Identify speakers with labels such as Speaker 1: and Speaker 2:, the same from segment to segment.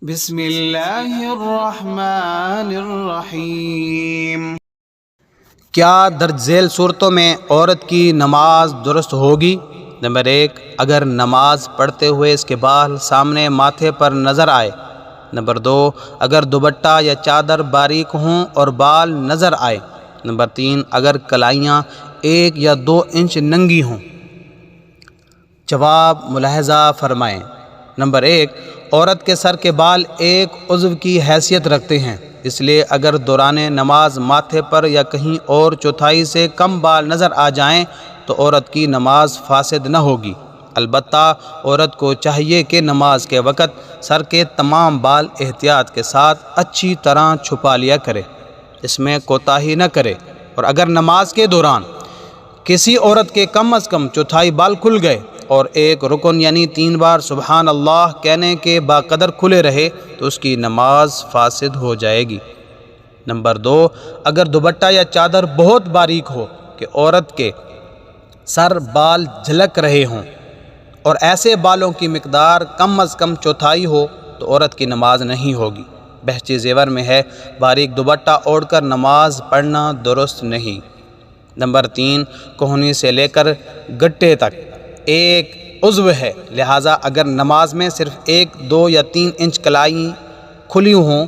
Speaker 1: بسم اللہ الرحمن الرحیم۔
Speaker 2: کیا درج ذیل صورتوں میں عورت کی نماز درست ہوگی؟ نمبر 1، اگر نماز پڑھتے ہوئے اس کے بال سامنے ماتھے پر نظر آئے۔ نمبر 2، اگر دوپٹہ یا چادر باریک ہوں اور بال نظر آئے۔ نمبر 3، اگر کلائیاں 1 یا 2 انچ ننگی ہوں۔ جواب ملاحظہ فرمائیں۔ نمبر 1، عورت کے سر کے بال ایک عضو کی حیثیت رکھتے ہیں، اس لیے اگر دوران نماز ماتھے پر یا کہیں اور چوتھائی سے کم بال نظر آ جائیں تو عورت کی نماز فاسد نہ ہوگی۔ البتہ عورت کو چاہیے کہ نماز کے وقت سر کے تمام بال احتیاط کے ساتھ اچھی طرح چھپا لیا کرے، اس میں کوتاہی نہ کرے، اور اگر نماز کے دوران کسی عورت کے کم از کم چوتھائی بال کھل گئے اور ایک رکن یعنی 3 بار سبحان اللہ کہنے کے باقدر کھلے رہے تو اس کی نماز فاسد ہو جائے گی۔ نمبر 2، اگر دوپٹہ یا چادر بہت باریک ہو کہ عورت کے سر بال جھلک رہے ہوں اور ایسے بالوں کی مقدار کم از کم چوتھائی ہو تو عورت کی نماز نہیں ہوگی۔ بہشتی زیور میں ہے، باریک دوپٹہ اوڑھ کر نماز پڑھنا درست نہیں۔ نمبر 3، کوہنی سے لے کر گٹے تک ایک عضو ہے، لہٰذا اگر نماز میں صرف 1، 2 یا 3 انچ کلائی کھلی ہوں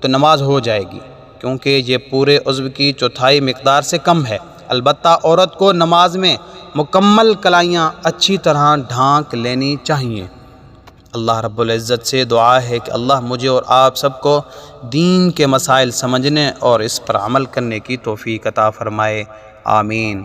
Speaker 2: تو نماز ہو جائے گی، کیونکہ یہ پورے عضو کی چوتھائی مقدار سے کم ہے۔ البتہ عورت کو نماز میں مکمل کلائیاں اچھی طرح ڈھانک لینی چاہیے۔ اللہ رب العزت سے دعا ہے کہ اللہ مجھے اور آپ سب کو دین کے مسائل سمجھنے اور اس پر عمل کرنے کی توفیق عطا فرمائے، آمین۔